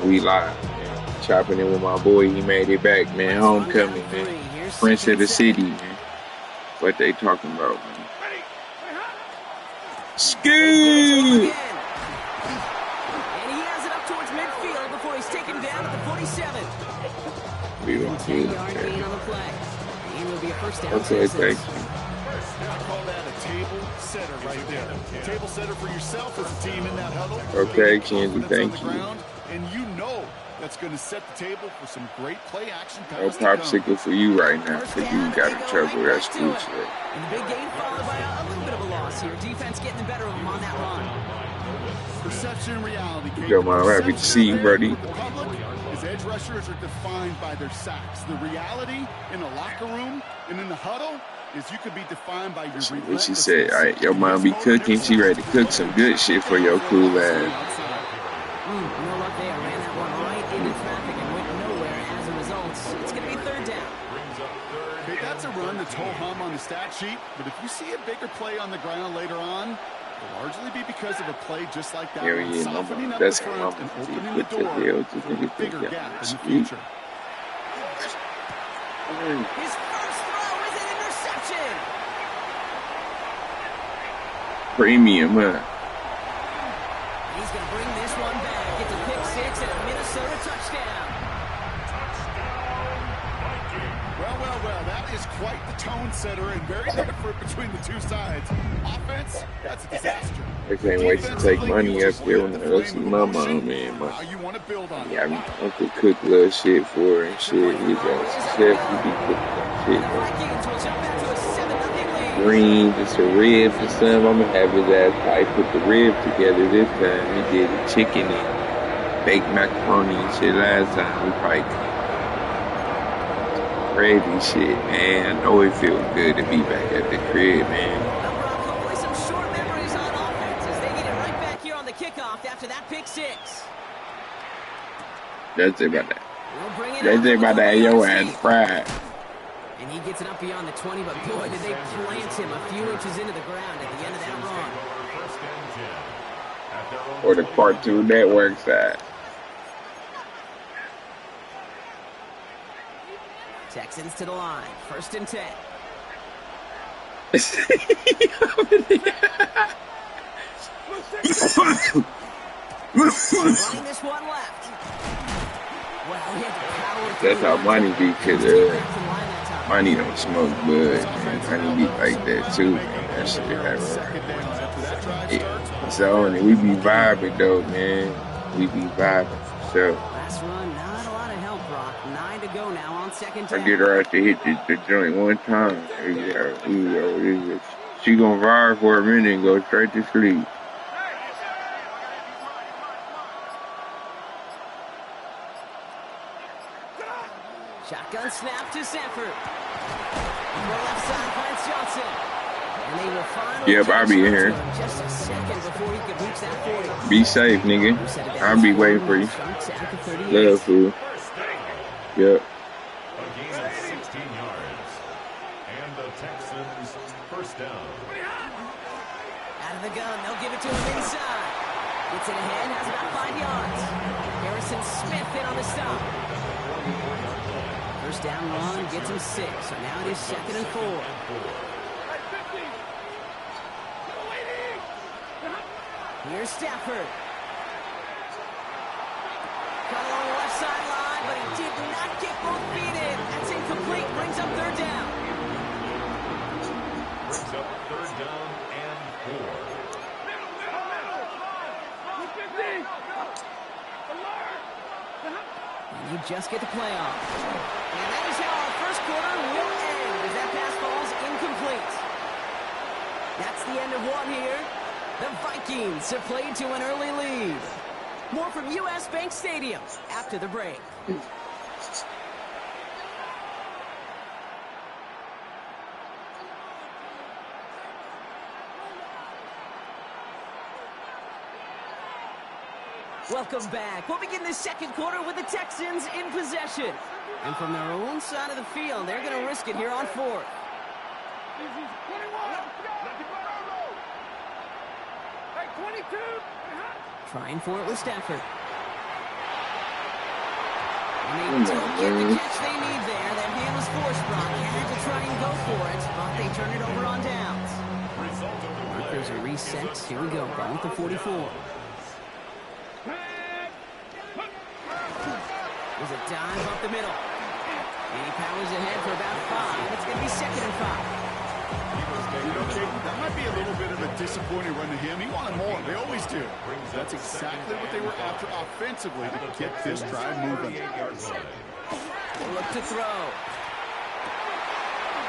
We live, man. Chopping it with my boy. He made it back, man. Homecoming, man. Prince of the city, man. What they talking about, man? Scoot! And he has it up towards midfield before he's taken down at the 47. We don't feel it, gain on the play. And it'll be a first down. Okay, thank you. I call that a table setter right there. Table setter for yourself as a team in that huddle. Okay, Kenzie, thank you. And you know that's going to set the table for some great play action. No popsicle for you right now, because you got in trouble. That's cool shit. And the big game followed by a little bit of a loss here. Defense getting the better of him on that run. Perception and reality. Yo, man, I'm happy to see you, buddy. His edge rushers are defined by their sacks. The reality in the locker room and in the huddle is you could be defined by your relentless. What she said, all right, your mom be cooking. She ready to cook some good shit for your cool ass. No luck there. Ran that one right into traffic and went nowhere as a result. It's going to be third down. Okay, that's a run that's ho-hum on the stat sheet, but if you see a bigger play on the ground later on, it'll largely be because of a play just like that. Yeah, yeah, softening up that's the front and opening the what the door hell for a bigger gap in the future. His first throw is an interception. Premium, huh? He's going to bring this one back. Gets a pick six and a Minnesota touchdown. Well, that is quite the tone setter and very different between the two sides. Offense, that's a disaster. I can't wait to take money up there when I go see my mom, man. How you want to build on Yeah, I mean, Uncle cook little shit for her and shit. His ass chef, he be cooking that shit, man. Greens and some ribs and stuff. I'm gonna have his ass probably put the ribs together this time. He did the chicken and baked macaroni and shit last time. We probably crazy shit, man. I know it feels good to be back at the crib, man. Hopefully some short memories on offense as they get it right back here on the kickoff after that pick six. That's it about that. That's it about that. Your ass fried. And he gets it up beyond the 20, but boy, did they plant him a few inches into the ground at the end of that run. Or the Cartoon Network side. Texans to the line. First and 10. Running this one left. Well, he had to power through. That's how money be, because money don't smoke bud, man. Money be like that too, man. That shit happen. Yeah. So we be vibing though, man. We be vibing for sure. Last run, not a lot of help, Brock. 9 to go now on second down. I get her out to hit the joint one time. She gonna vibe for a minute and go straight to sleep. Shotgun snap to Sanford. On the left side finds Johnson. And they will finally yep, I'll be in here. Just a second before he could reach that 40. Be safe, nigga. I'll be waiting for you. Love food. Yep. A gain of 16 yards. And the Texans first down. Out of the gun, they'll give it to him inside. Gets it ahead, has about 5 yards. Harrison Smith in on the stop. First down run gets him 6, so now it is second and 4. Here's Stafford. Cut along the left sideline, but he did not get both feet in. That's incomplete, brings up third down. Brings up third down and 4. And you just get the playoff. And that is how our first quarter will end as that pass falls incomplete. That's the end of one here. The Vikings have played to an early lead. More from U.S. Bank Stadium after the break. Welcome back. We'll begin this second quarter with the Texans in possession. And from their own side of the field, they're going to risk it here on fourth. Trying for it with Stafford. And they don't get the catch they need there. That hand was forced, Brock. Had to try and go for it, but they turn it over on downs. Markers are reset. Here we go. Ball at the 44. There's a dive up the middle. And he powers ahead for about 5. It's going to be 2nd and 5. You know, Jacob, that might be a little bit of a disappointing run to him. He wanted more. They always do. That's exactly what they were after offensively to get this drive moving. Look to throw.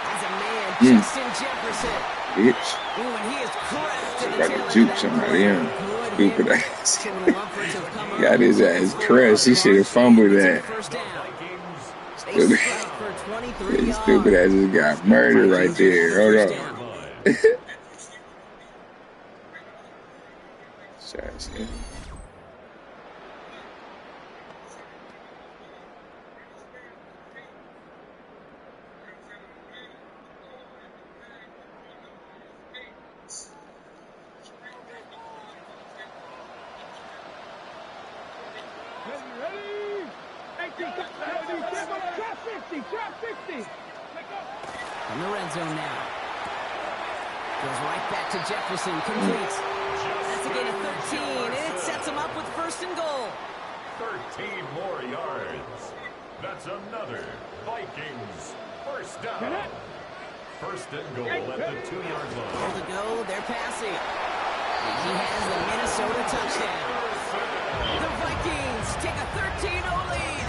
As a man, Justin Jefferson. Bitch. Ooh, and he is crushed. About to juke somebody in. Stupid ass. Got his ass crushed. He should have fumbled that. Stupid ass just got murdered right there. Hold on. Shots, yeah. In the red zone now. Goes right back to Jefferson. Complete. That's a gain of 13, and it sets him up with 1st and goal. 13 more yards. That's another Vikings 1st down. 1st and goal at the 2-yard line. Ball to go. They're passing. And he has the Minnesota touchdown. The Vikings take a 13-0 lead.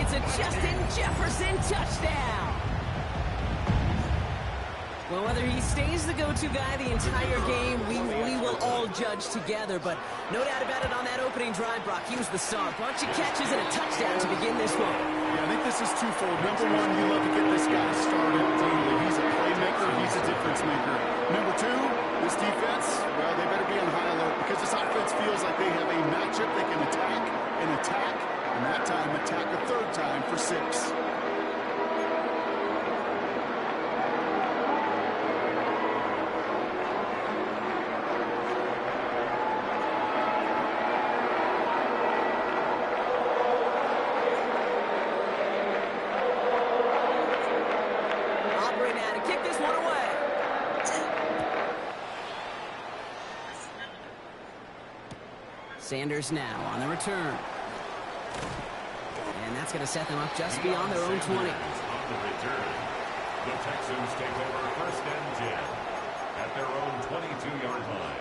It's a Justin Jefferson touchdown. Well, whether he stays the go-to guy the entire game, we will all judge together. But no doubt about it, on that opening drive, Brock, he was the star. Bunch of catches and a touchdown to begin this one. Yeah, I think this is twofold. Number one, you love to get this guy started early. He's a playmaker. He's a difference maker. Number two, this defense, well, they better be on high alert because this offense feels like they have a matchup they can attack, and that time attack a 3rd time for 6. Sanders now on the return. And that's going to set them up just beyond their own 20. On the return, the Texans take over 1st and 10 at their own 22-yard line.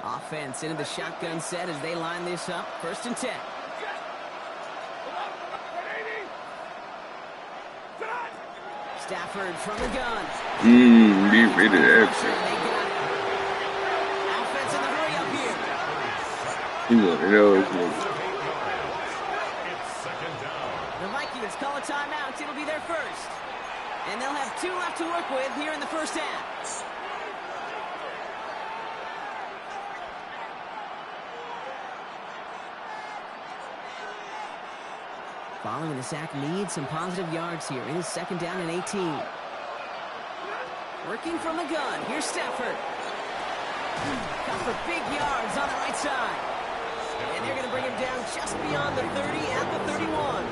Offense into the shotgun set as they line this up. 1st and 10. Stafford from the gun. Be rid of that. Offense in the hurry up here. He's one of those niggas. It's 2nd down. The Vikings call a timeout. It'll be their 1st. And they'll have 2 left to work with here in the 1st half. Following the sack, needs some positive yards here. It is 2nd down and 18. Working from the gun. Here's Stafford. Got for big yards on the right side. And they're going to bring him down just beyond the 30 at the 31.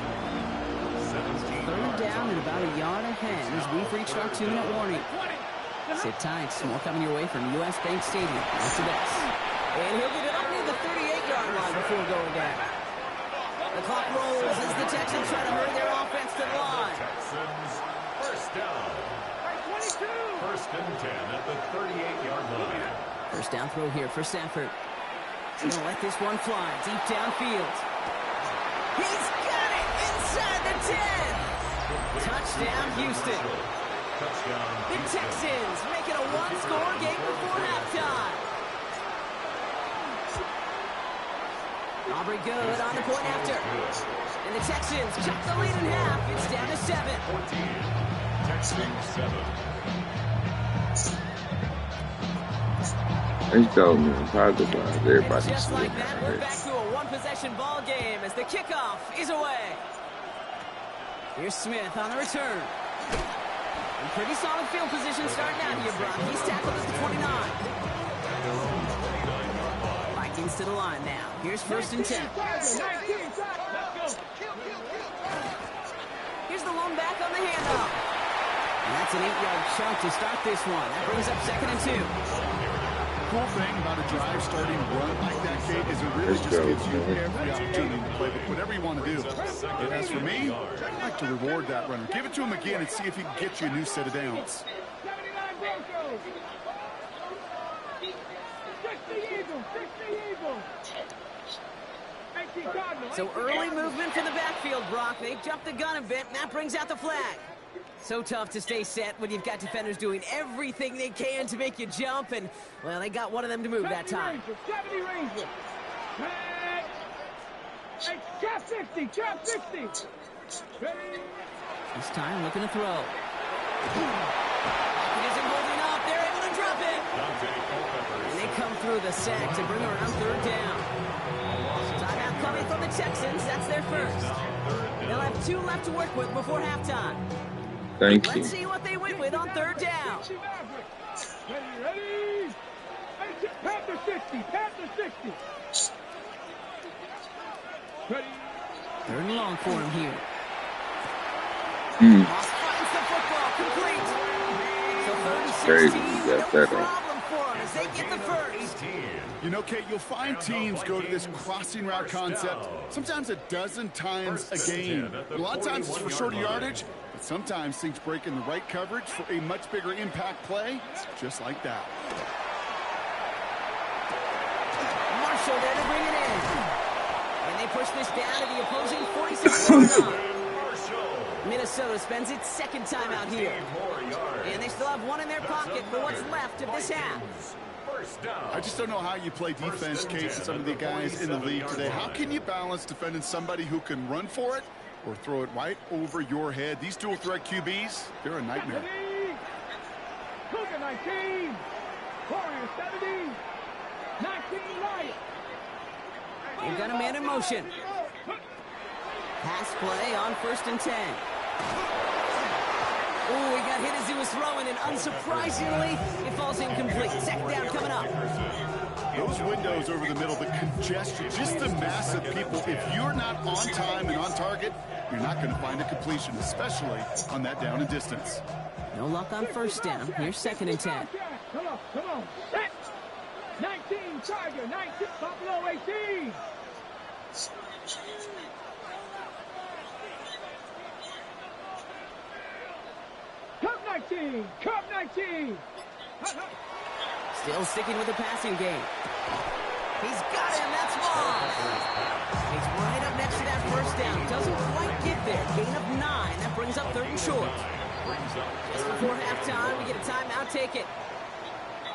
3rd down and about a yard ahead as we've reached our 2-minute warning. Sit tight. More coming your way from U.S. Bank Stadium after this. And he'll get it up near the 38-yard line before going down. The clock rolls as the Texans try to hurry their offense to the line. Texans 1st down. 1st and 10 at the 38-yard line. 1st down throw here for Stafford. He's going to let this one fly deep downfield. He's got it inside the 10. Touchdown, Houston. The Texans make it a 1-score game before halftime. Aubrey good on the point after. And the Texans chop the lead in half. It's down to 7. 14. Texans 7. Let's go, man. Positive vibes. Everybody Just see like it that, now. we're back to a one-possession ball game as the kickoff is away. Here's Smith on the return. And pretty solid field position starting out here, Brock. He's tackled at the 29. Vikings to the line now. Here's 1st and 10. Here's the lone back on the handoff. And that's an 8-yard chunk to start this one. That brings up 2nd and 2. Cool thing about a drive starting run like that, Kate, is it really just gives you every opportunity to play whatever you want to do. And as for me, I'd like to reward that runner. Give it to him again and see if he can get you a new set of downs. So early movement from the backfield, Brock. They jumped the gun a bit, and that brings out the flag. So tough to stay set when you've got defenders doing everything they can to make you jump, and, well, they got one of them to move that time. This time, looking to throw. It isn't holding up. They're able to drop it. And they come through the sack to bring around 3rd down. Timeout coming from the Texans. That's their first. They'll have 2 left to work with before halftime. Thank you. Let's see what they went with on 3rd down. Ready? Panther 60. Panther 60. Ready? 3rd and long for him here. Moss finds the football complete. So 3rd and 16. No problem for him as they get the first. You know, Kate, you'll find teams go to this crossing route concept sometimes a dozen times a game. A lot of times it's for shorter yardage, but sometimes things break in the right coverage for a much bigger impact play, just like that. Marshall there to bring it in. And they push this down to the opposing 46-yard line. Minnesota spends its 2nd time out here. And they still have 1 in their pocket for what's left of this half. I just don't know how you play defense, Kate, and some of the guys in the league today. How can you balance defending somebody who can run for it or throw it right over your head? These dual threat QBs, they're a nightmare. Cougar 19. Warrior 70. 19 Lions. They've got a man in motion. Pass play on 1st and 10. Oh, he got hit as he was throwing, and unsurprisingly, it falls incomplete. 2nd down coming up. Those windows over the middle, the congestion, just the mass of people. If you're not on time and on target, you're not going to find a completion, especially on that down and distance. No luck on 1st down. Here's 2nd and 10. Come on. Set. 19 Tiger. 19 Buffalo 18. Cup 19! Cup 19! Still sticking with the passing game. He's got him. That's Moss. He's right up next to that 1st down. Doesn't quite get there. Gain of 9. That brings up 3rd and short. Just before halftime, we get a timeout. Take it.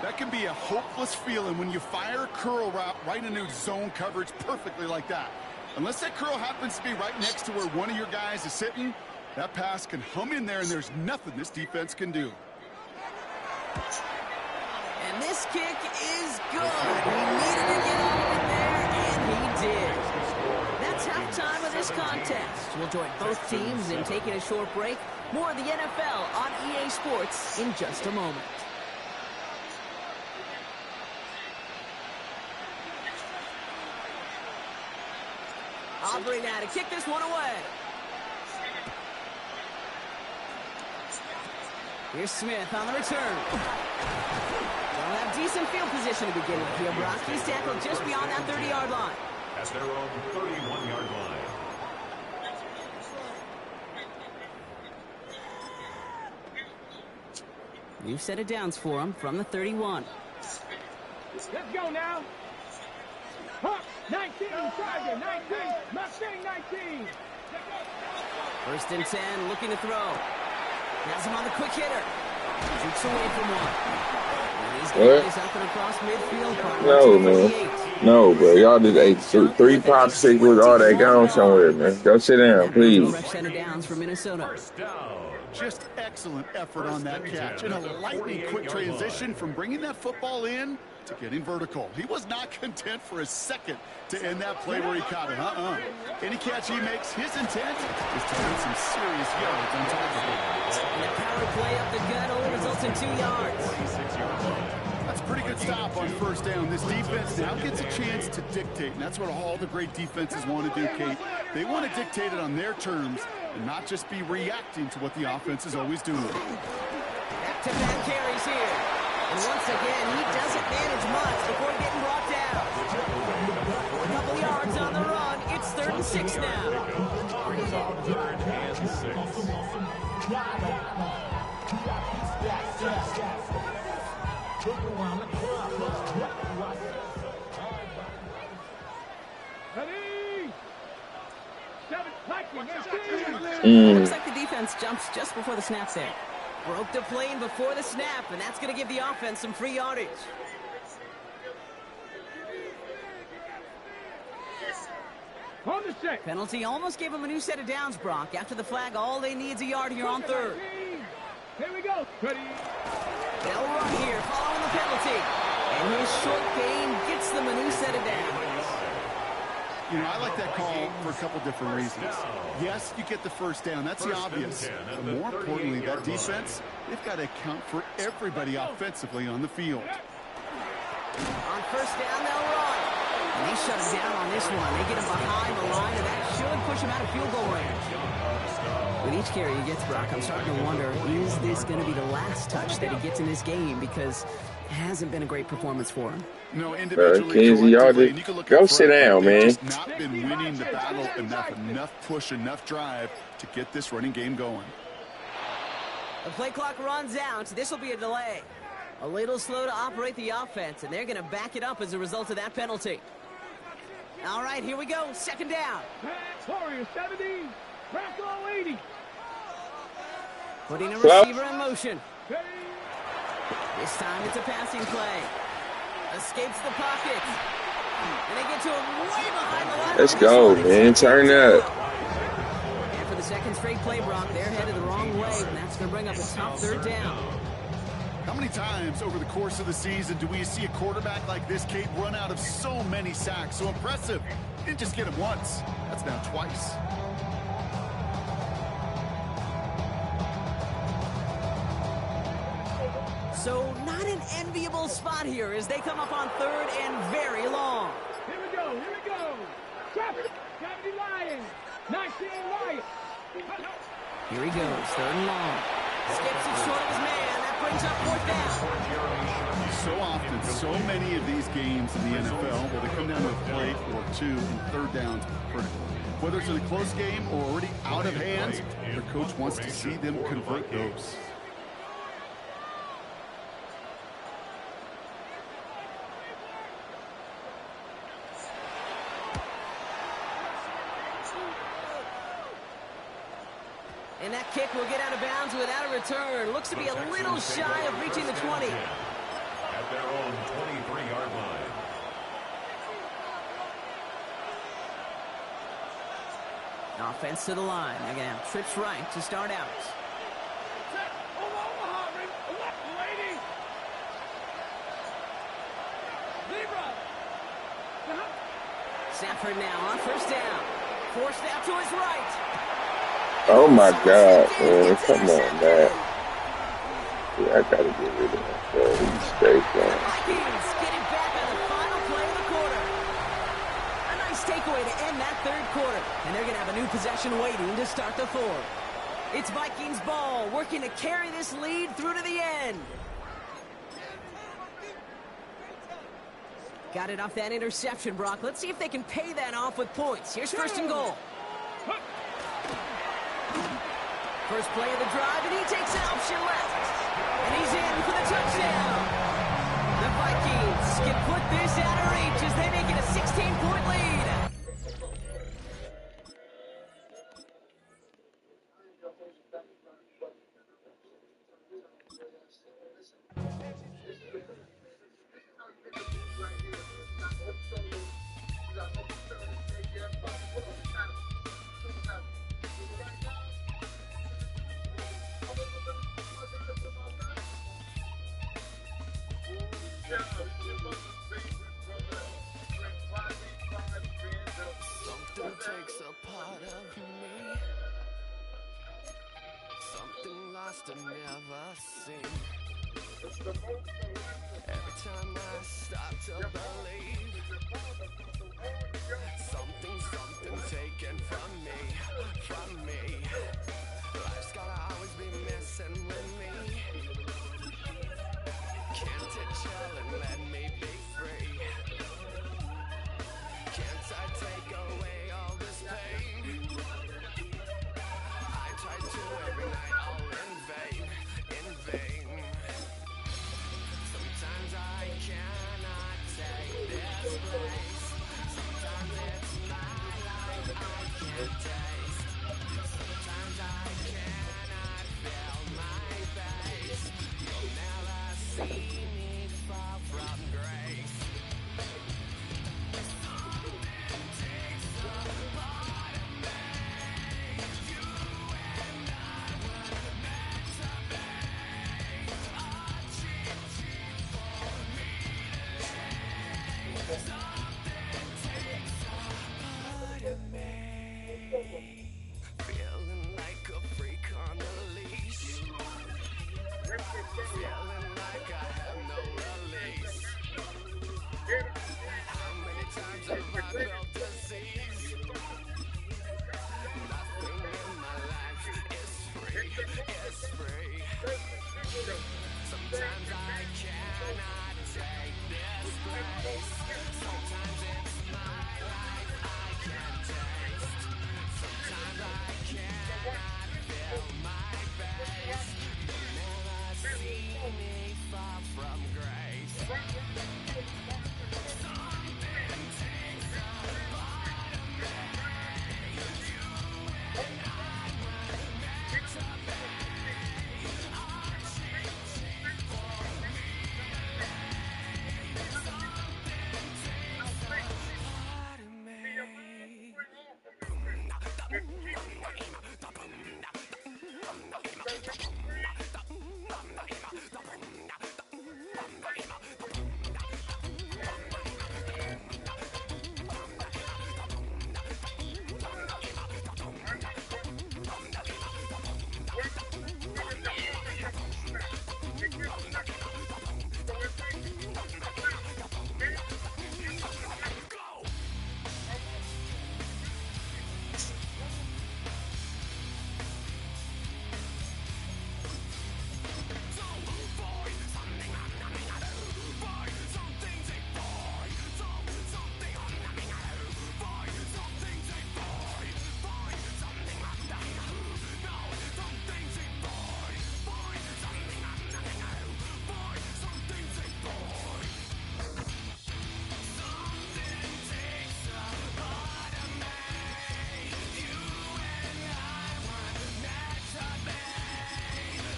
That can be a hopeless feeling when you fire a curl route right into zone coverage perfectly like that. Unless that curl happens to be right next to where one of your guys is sitting, that pass can hum in there, and there's nothing this defense can do. And this kick is good. He needed to get all in there, and he did. That's halftime of this contest. We'll join both teams in taking a short break. More of the NFL on EA Sports in just a moment. Aubrey now to kick this one away. Here's Smith on the return. They'll have decent field position to begin with here. Brock, he's tackled just beyond that 30-yard line. At their own 31-yard line. New set of downs for him from the 31. Let's go now. Hawk 19, Tiger 19, Mustang 19. 1st and 10, looking to throw. Has him on the quick hitter. Shoots away from one. And he's going to up and across midfield. No, man. No, bro. Y'all just ate 3 popsicles, all that gone somewhere, man. Go sit down, please. Fresh set of downs for Minnesota. Just excellent effort on that catch. And a lightning quick transition from bringing that football in to getting vertical. He was not content for a second to end that play where he caught it. Any catch he makes, his intent is to put some serious yards on top of it. And the power play up the gut only results in 2 yards. 26-yard line. That's a pretty good stop on first down. This defense now gets a chance to dictate, and that's what all the great defenses want to do, Kate. They want to dictate it on their terms and not just be reacting to what the offense is always doing. Back-to-back carries here. And once again, he doesn't manage much before getting brought down. A couple yards on the run. It's 3rd and 6 now. Brings up 3rd and 6. Ready? 7, Viking, 18. Looks like the defense jumps just before the snap there. Broke the plane before the snap, and that's going to give the offense some free yardage. On the set. Penalty almost gave him a new set of downs, Brock. After the flag, all they need is a yard here on 3rd. Here we go. Ready? They'll run here following the penalty. And his short gain gets them a new set of downs. You know, I like that call for a couple different reasons. Yes, you get the first down. That's the obvious. But more importantly, that defense, they've got to account for everybody offensively on the field. On first down, they'll run. And they shut him down on this one. They get him behind the line, and that should push him out of field goal range. With each carry he gets, Brock, I'm starting to wonder, is this going to be the last touch that he gets in this game? Because it hasn't been a great performance for him. No, individually, Kenzie, y'all go sit down, man. Just not been winning the battle enough push, enough drive to get this running game going. The play clock runs out. This will be a delay. A little slow to operate the offense, and they're going to back it up as a result of that penalty. All right, here we go. 2nd down. Warriors 70, Bronco 80. Putting a receiver in motion. Ready? This time it's a passing play. Escapes the pocket. And they get to him way behind the line. Let's go, man. Turn up. And for the 2nd straight play, Brock, they're headed the wrong way, and that's going to bring up a tough 3rd down. How many times over the course of the season do we see a quarterback like this, Kate, run out of so many sacks? So impressive. He didn't just get him once. That's now twice. So not an enviable spot here as they come up on 3rd and very long. Here we go. Here we go. Traffic. 70 Lions. 19 Lions. Here he goes. 3rd and long. Skips it short of his man. That brings up 4th down. So often, so many of these games in the NFL where they come down to a play or 2 and 3rd downs critical. Whether it's in a close game or already out of hand, their coach wants to see them convert those. And that kick will get out of bounds without a return. Looks to be a little shy of reaching the 20. At their own 23-yard line. Offense to the line. They're going to have trips right to start out. Stafford now on first down. Forced out to his right. Oh my God, man. Come on, man. Yeah, I gotta get rid of that. He's straight down. Vikings get it back on the final play of the quarter. A nice takeaway to end that 3rd quarter. And they're going to have a new possession waiting to start the 4th. It's Vikings ball working to carry this lead through to the end. Got it off that interception, Brock. Let's see if they can pay that off with points. Here's 1st and goal. First play of the drive, and he takes an option left. And he's in for the touchdown. The Vikings can put this out of reach as they make it a 16-point lead. part of me, something lost and never seen. Every time I start to believe, something taken from me. Life's gotta always be messing with me. Can't it chill and let me be free? Can't I take away all this pain? I try to every night, all in vain. Sometimes I cannot take this place. Sometimes it's my life I can't taste. Sometimes I cannot feel my face. You'll never see me fall from grace. Something takes a part of me. You and I were meant to be. A cheat for me to lay. Something takes a part of me. Feeling like a freak on a leash. Feeling like I have no release. How many times have I felt disease? Nothing in my life is free. Sometimes I cannot take this place. Sometimes it's my life I can't taste. Sometimes I cannot feel my face. You'll never see me fall from grace. Something takes a part of me. You and I were meant to be.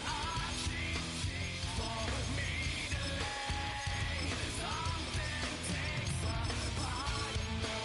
A cheat for me to lay. Something takes a part of me.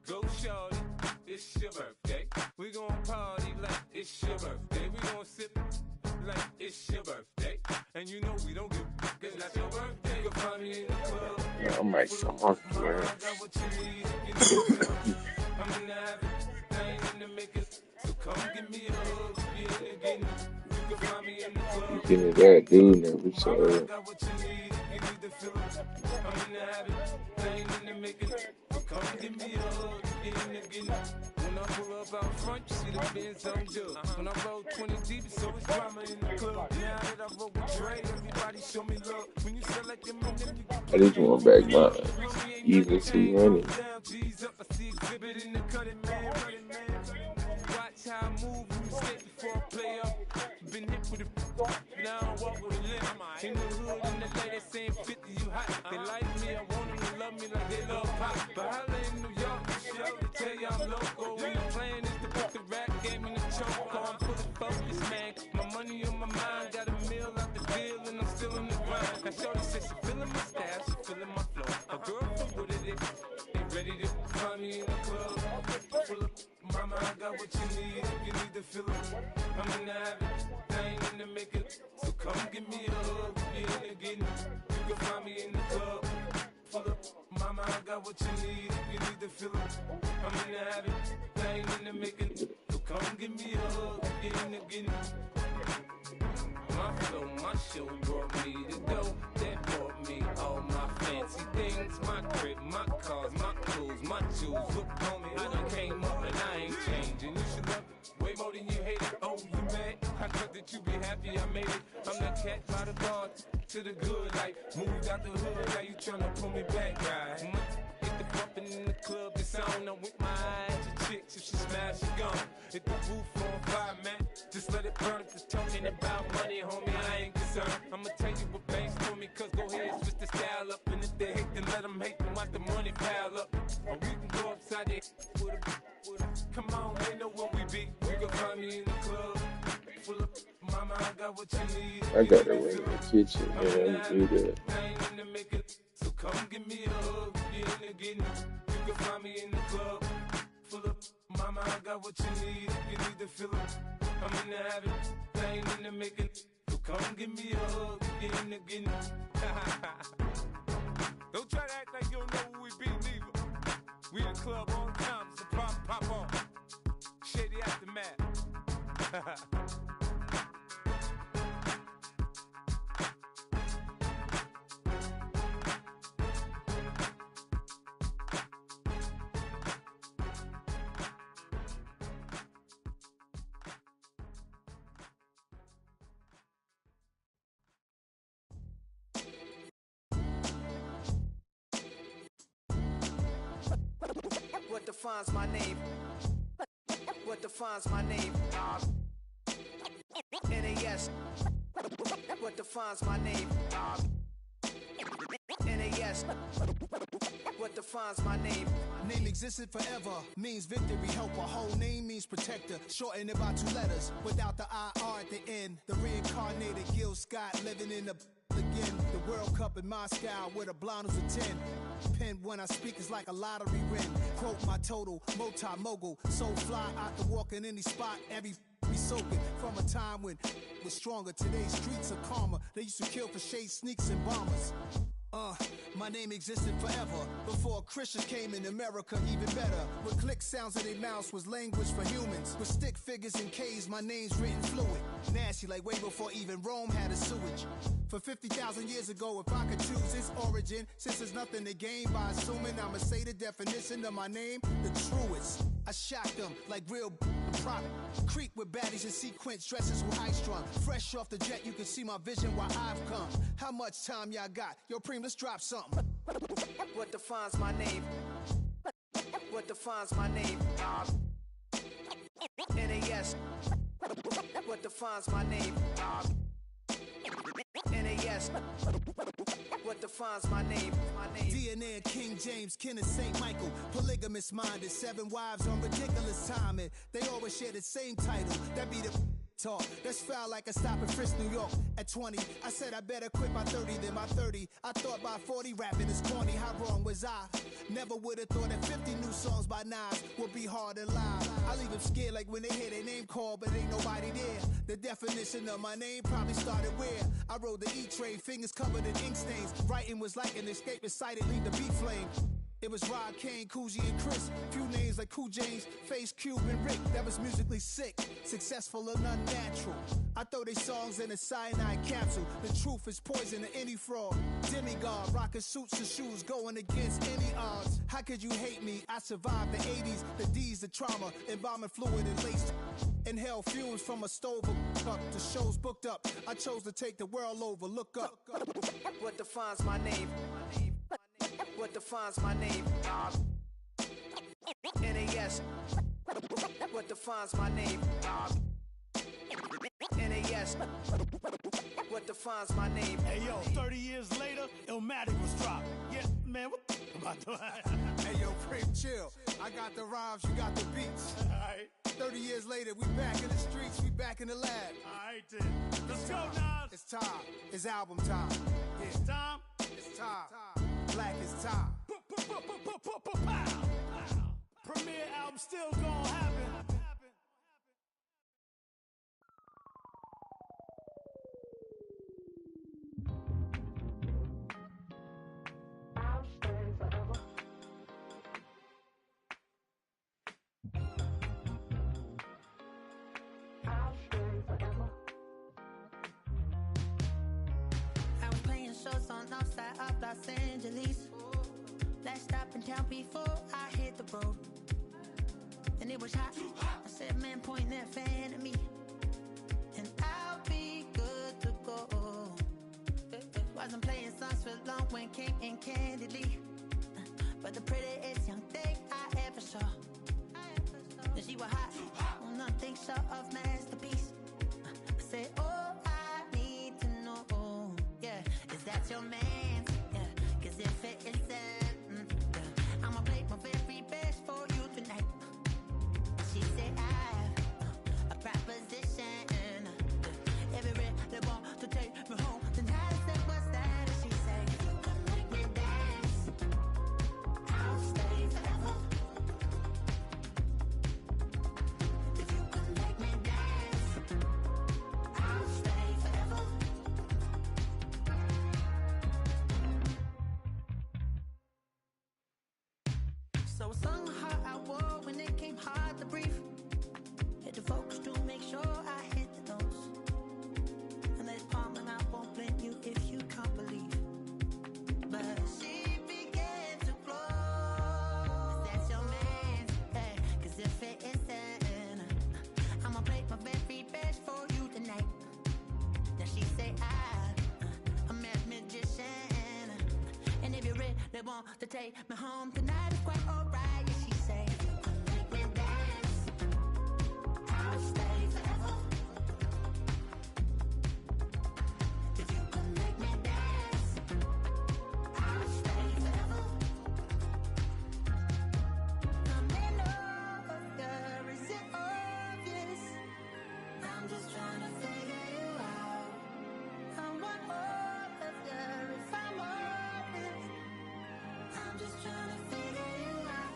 Go, shorty, it's your birthday. We gon' party like it's your birthday. We gon' sip like it's your birthday. And you know we don't give cause that's your birthday. You'll find me in the club. Yeah, I might come off here. I got what you need, you know. I'm in the habit, I ain't in the making. So come give me a hug, get it again. You can find me in the club. You getting that dude now, we saw I got what you need, you need to feel it. I'm in the habit, I ain't in the making. So come give me a hug, get it again. When I pull up out front, you see the Benz on jug. When I roll 20 deep, so it's drama in the club. Now that I roll with Dre, everybody show me love. When you sell like them, you I just want back mine. Even 200. G's up, I see exhibit in the cutting, man. Watch how I move, you skate before I play up. Been hit with a now I walk with a limp. In the hood, in the lady saying 50, you hot. They like me, I want them to love me like they love pop. But holla in New York, got what you need if you need to feel it. I'm in the habit, I ain't in the making. So come give me a hug, be in the getting. You can find me in the club, full of. Mama, I got what you need if you need to feel it. I'm in the habit, I ain't in the making. So come give me a hug, be in the getting. My flow, my show brought me to go. That brought me all my fancy things. My crib, my cars, my clothes, my jewels. Look on me, I done came up and I ain't changing. You should love it way more than you hate it. Oh, you mad? I thought that you be happy I made it. I'm that cat by the bar to the good life. Moved out the hood, now you tryna pull me back, right? Hit the bumpin' in the club, it's on. I'm with my eyes to chicks. If she smash, she gone. Hit the roof on fire, man. Just let it burn. Just talking about money, homie, I ain't concerned. I'ma tell you what banks told me, cause go ahead, switch the style up. And if they hate, then let them hate, then watch the money pile up. Or we can go upside there with a. Come on, they know what we be. You can find me in the club. Full of mama, I got what you need. I got to win the kitchen, man. I'm do that. I ain't in the making. So come give me a hug, get in the getting. You can find me in the club. Full of mama, I got what you need if you need to feel it. I'm in the habit, I ain't in the making. So come give me a hug, get in the getting. Don't try to act like you don't know who we be, neither. We in the club all the time, so pop on. Shady aftermath. What defines my name? What defines my name? NAS. What defines my name? NAS. What defines my name? Name existed forever, means victory, helper. Whole name means protector, shorten it by 2 letters. Without the IR at the end, the reincarnated Gil Scott living in the again. The World Cup in Moscow with a blind who's a 10. Pen when I speak is like a lottery win. Quote my total, multi-mogul. So fly out to walk in any spot, every be soaking from a time when was stronger. Today's streets are calmer. They used to kill for shade sneaks and bombers. My name existed forever. Before Christians came in America, even better. With click sounds in their mouths was language for humans. With stick figures and K's, my name's written fluid. Nasty like way before even Rome had a sewage. For 50,000 years ago, if I could choose its origin, since there's nothing to gain by assuming, I'ma say the definition of my name, the truest. I shocked them like real product. Creek with baddies in sequence, dresses with high strung. Fresh off the jet, you can see my vision where I've come. How much time y'all got? Yo, Preem, let's drop something. What defines my name? What defines my name? NAS. What defines my name? NAS. What defines my name? DNA of King James, kin of St. Michael. Polygamous minded, 7 wives on ridiculous timing. They always share the same title. That be the talk. That's foul like a stop in Frisk, New York. At 20, I said I better quit by 30 than by 30. I thought by 40 rapping is corny. How wrong was I? Never would have thought that 50 new songs by Nas would be hard and live. I leave them scared like when they hear their name called, but ain't nobody there. The definition of my name probably started where I rode the E-train, fingers covered in ink stains. Writing was like an escape excited, leave the beat flame. It was Rod, Kane, Coogee, and Chris. Few names like Cool James, Face, Cube, and Rick. That was musically sick, successful and unnatural. I throw they songs in a cyanide capsule. The truth is poison to any fraud. Demigod, rocking suits and shoes, going against any odds. How could you hate me? I survived the 80s, the D's, the trauma, embalming fluid and laced. Inhale fumes from a stove up. The show's booked up. I chose to take the world over. Look up. What defines my name? What defines my name? NAS. What defines my name? NAS. What defines my name? Hey yo, 30 years later, Illmatic was dropped. Yeah, man, what the am I doing? Hey yo, Preem, chill. I got the rhymes, you got the beats. Alright. 30 years later, we back in the streets, we back in the lab. Alright then. Let's go, Nas. It's time. It's album time. Yeah. It's time. It's time. Black is time. Premiere album still gonna happen. windows on outside of Los Angeles. Last stop in town before I hit the road. And it was hot. I said, man, point that fan at me, and I'll be good to go. Wasn't playing songs for long when came in candidly, but the prettiest young thing I ever saw. And she was hot, well, nothing short of masterpiece. I said, oh, I need to know, yeah, is that your man? Yeah, cause if it isn't, yeah, I'ma play my very best for you tonight. She said, I have a proposition. Every they want to take me home tonight. I said, what's that? And she said, if you can make me dance, I'll stay forever. If you can make me dance, I'll stay forever. So a song heart I wore when it came hard to breathe. Hit the focus to make sure I hit the notes. And there's palm and I won't blame you if you can't believe. But she began to flow. That's your man, hey, cause if it isn't, I'ma play my very best for you tonight. Then she say I'm a magician, and if you're ready, they want to take me home tonight, it's quite alright. Yeah, she say, if you can make me dance, I'll stay forever. If you can make me dance, I'll stay forever. I'm in love, girl, is it obvious? I'm just trying to figure you out. I want all of you if I'm honest. I'm just trying to figure you out.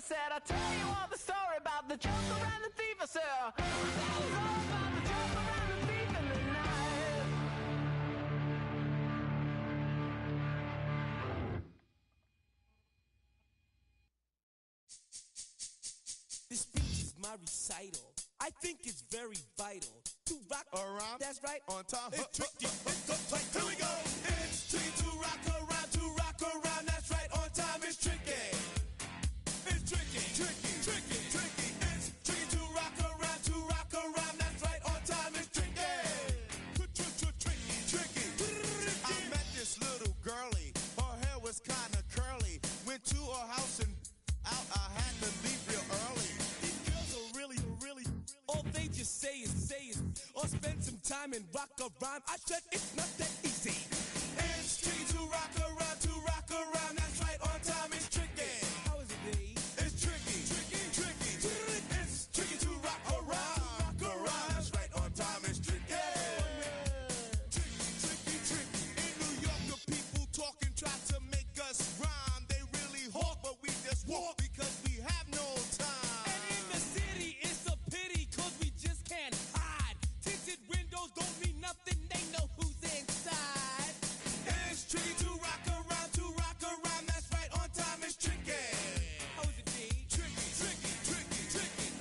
said, I'll tell you all the story about the joker and the thief. I said, that is all about the joker and the thief in the night. This speech is my recital. I think it's very vital to rock around. That's right, on time. It's tricky. It's uptight. Here we go. It's tricky to rock around. To rock around. That's right, on time. It's tricky. It's tricky. Tricky. Tricky. Tricky. It's tricky to rock around. To rock around. That's right, on time. It's tricky. Tricky. Tricky. I met this little girlie. Her hair was kind of curly. Went to her house and out. I had to leave real early. These girls are really, all they just say is, or spend some time and rock a rhyme. I said it's not that easy. It's tricky to rock around, that's right, on time, it's tricky. How is it, Dave? It's tricky. It's tricky to rock around, that's right, on time, it's tricky. Tricky. In New York, the people talking try to make us rhyme. They really hawk, but we just walk because we have no time. And in the city, it's a pity, cause we just can't hide. Tinted windows don't mean nothing, they know who's inside. It's tricky to rock around, that's right, on time, it's tricky. How is it, D? Tricky.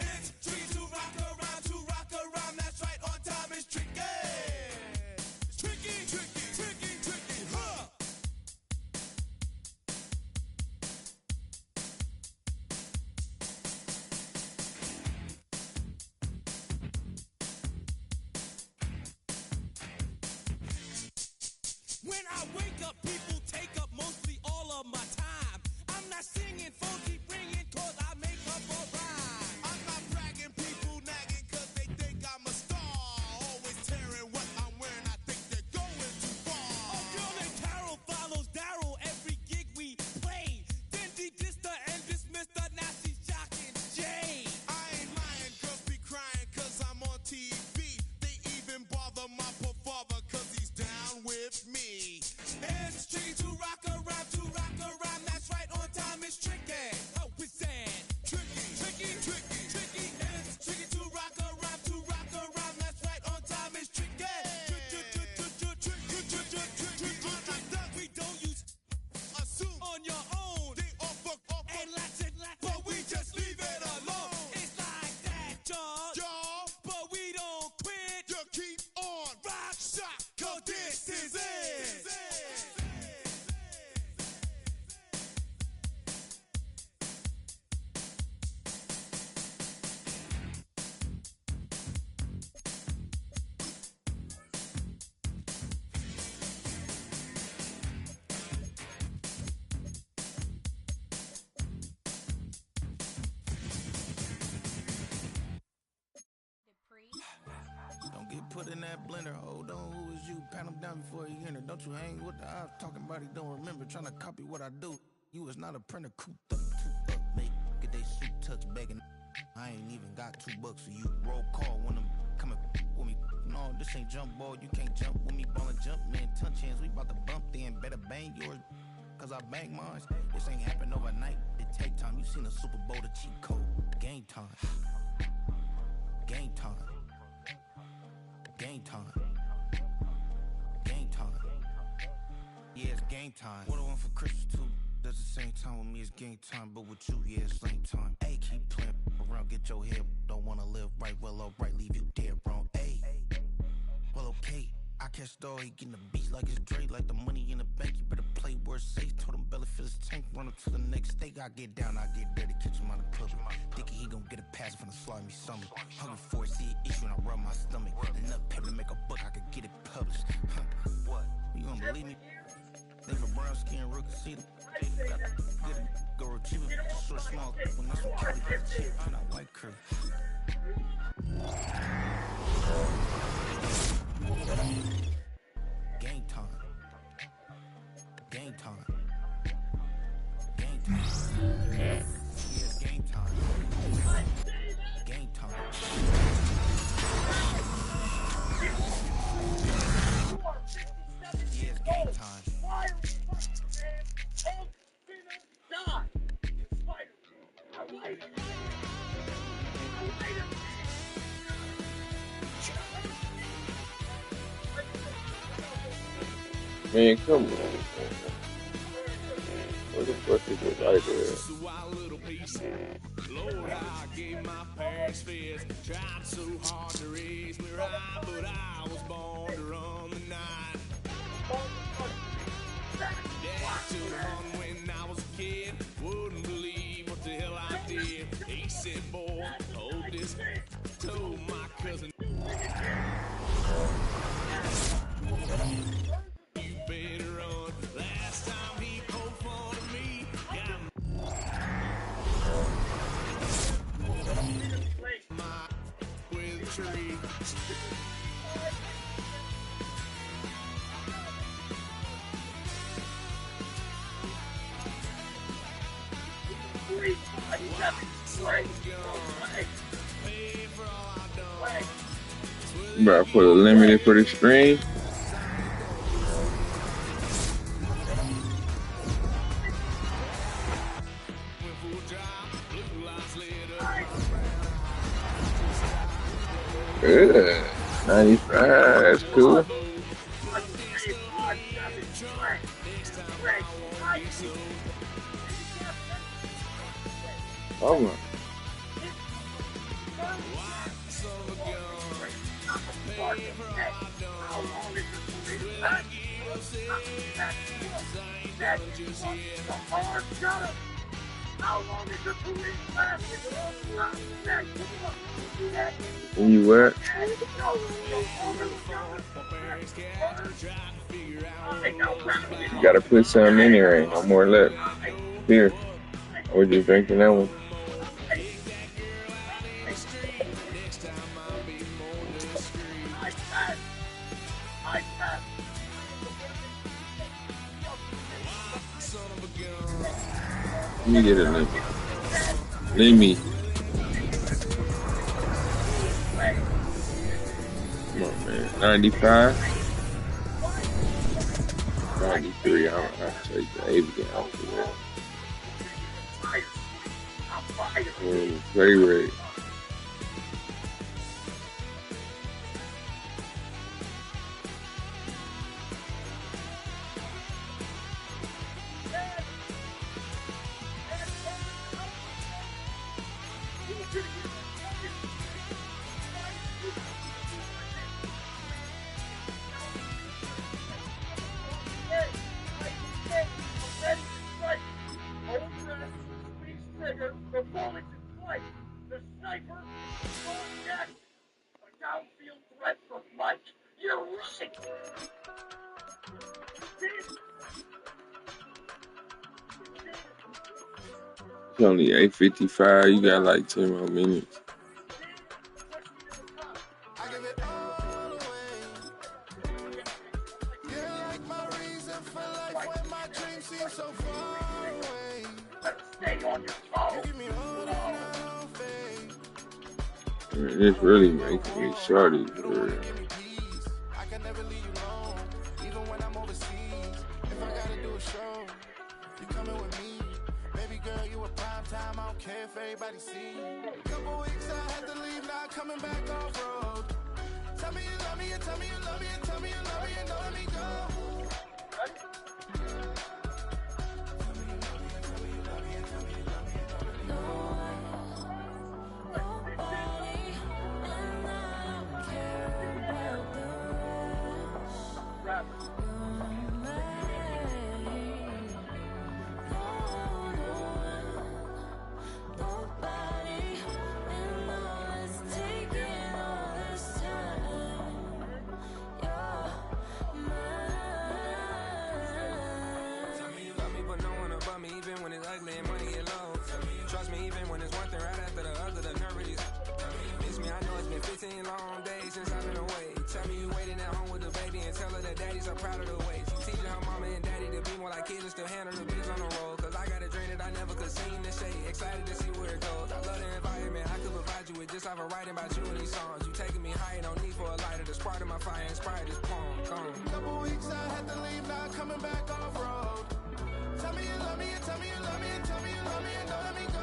It's tricky to rock around, that's right, on time, it's tricky. Tricky, huh? When I wake up, people take up mostly all of my time. I'm not singing, phones keep ringing, cause I make up a rhyme. I'm not bragging, people nagging, cause they think I'm a star. Always tearing what I'm wearing, I think they're going too far. A girl named Carol follows Daryl every gig we play. Then dissed her and dismissed her, now she's shocking Jay. I ain't lying, girls be crying, cause I'm on TV. They even bother my poor father, cause he's down with me. It's tricky to rock around, that's right, on time, it's tricky. How is that? Tricky. It's tricky to rock around, that's right, on time, it's tricky. We don't use assume on your own. They offer and lots, but we just leave it alone. It's like that, y'all, but we don't quit. You keep on rock shot, cause this is it. Don't get put in that blender. Hold on, who is you? Pat him down before he enter. Don't you hang with the ops talking about he don't remember. Trying to copy what I do. You is not a printer. Cooped up, mate. Get they suit touch begging. I ain't even got $2 for you. Roll call when I'm coming with me. No, this ain't jump ball. You can't jump with me. Ballin' jump, man. Touch hands. We about to bump then. Better bang yours. Cause I bang mine. This ain't happen overnight. It take time. You seen the Super Bowl, the cheat code. Game time. Game time. Game time. Game time. Yeah, it's game time. What I want for Christmas too. That's the same time with me, it's game time. But with you, yeah, it's same time. Hey, keep playing around, get your head. Don't wanna live right, well, alright, leave you dead wrong. Hey, well, okay. I catch the dog, he getting the beats like it's Dre, like the money in the bank. You better play where it's safe. Told him belly fill his tank, run up to the next steak. I get down, I get dirty, catch him on the public. Thinking he gon' get a pass from the slide me something. Hungry for it, see it issue and I rub my stomach. Enough paper to make a book, I could get it published. Huh, what? You don't believe me? Think for brown skin, rookie, see them. Got good, go retrieve it. Short, small, when that's what Kelly got cheap. Not white curve. Game time. Game time. Game time. Yeah, it's game time. Game time. Yeah, it's game time. Why are we fucking man? Open die. Spider. Man, come on. What the fuck is it right there? Lord, I gave my parents fist. Tried so hard to raise me right, but I was born to run the night. Dad took on when I was a kid. Wouldn't believe what the hell I did. He said, boy, hold this. Told my cousin. You better run. Last time he poked fun of me. My with a tree. Bro, I put a limit for the screen. Good. 95, that's cool. Oh my. Where you at? You gotta put something in there, ain't no more left. Here. Or just drinking that one. Let me get a limit. Let me. Come on, man. 95. 93. I'll take the 80 out for that. Play rate. It's only 8:55. You got like 10 more minutes. Man, it's really making me shorty. Everybody see. Couple weeks I had to leave, now coming back off road. Tell me you love me and tell me you love me and tell me you love me and don't let me go. Even when it's ugly and money get low. Trust me, even when it's one thing right after the other, the nerve really miss me. I know it's been 15 long days since I've been away. Tell me you waiting at home with the baby and tell her that daddy's so proud of the way. She teaching her mama and daddy to be more like kids and still handle the bitch on the road. Cause I got a dream that I never could see in the shade. Excited to see where it goes. I love the environment. I could provide you with just like a writing about you in these songs. You taking me high, no need for a lighter. The spark of my fire inspired this poem. Gone. Couple weeks I had to leave, now coming back off road. Tell me you love me and tell me you love me and tell me you love me and don't let me go.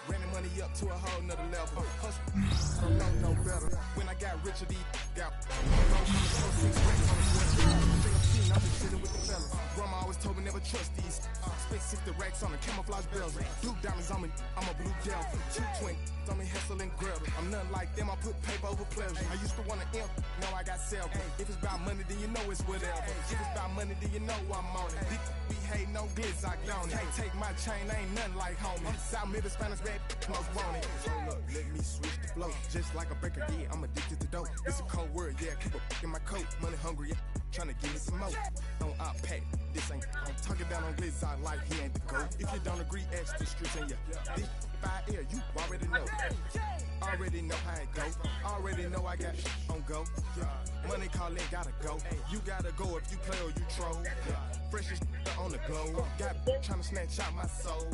Running money up to a whole nother level. Hustle, I don't know no better. When I got rich, these got I'm just chilling with the fellas. Grandma always told me never trust these. Spent 60 racks on the camouflage bells. Blue diamonds on me, I'm a blue devil. Two twin on me, hustle and grab. I'm nothing like them, I put paper over pleasure. I used to want to imp, now I got self. If it's about money, then you know it's whatever. If it's about money, then you know I'm on it. Be hating no glitz, I don't it. Can't take my chain, I ain't nothing like homie. South Middle Spanish red, most want it. Hold up, let me switch the flow. Just like a breaker, yeah, I'm addicted to dope. It's a cold word, yeah, keep a in my coat. Money hungry, yeah. Tryna give me some more. Don't outpack. This ain't. I'm talking down on glitz. I like he ain't the go. If you don't agree, ask the streets and yeah. This 5 air, you already know. Already know how it go. Already know I got on go. Money calling, gotta go. You gotta go if you play or you troll. Fresh as on the glow. Got tryna snatch out my soul.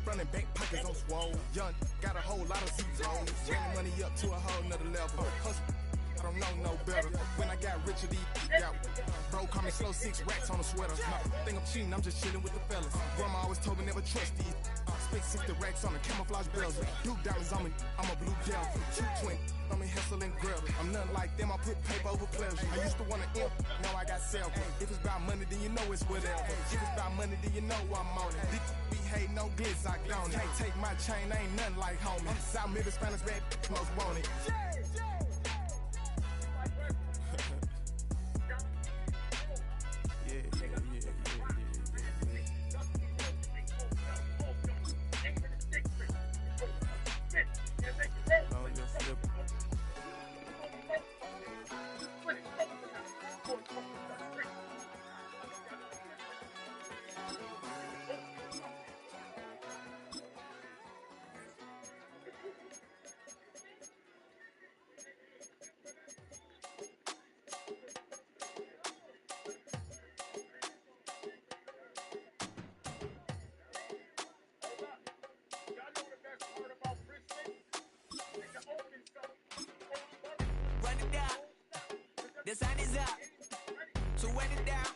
Running back pockets on swole. Young, got a whole lot of zeros. Running money up to a whole nother level. Hustle. I don't know no better. When I got rich, these out. Bro, call me slow 6 racks on a sweater. Think I'm cheating, I'm just chilling with the fellas. Grandma always told me never trust these. Spent 60 racks on the camouflage bells. Blue diamonds on me, I'm a blue devil. Two twin, on me hustle and grab. I'm nothing like them, I put paper over pleasure. I used to want to imp, now I got self. If it's about money, then you know it's whatever. If it's about money, then you know I'm on it. Be hating no glitz, I don't it. Can't take my chain, I ain't nothing like homie. South Middle Spanish red, most want it. The sun is up, so wet it down.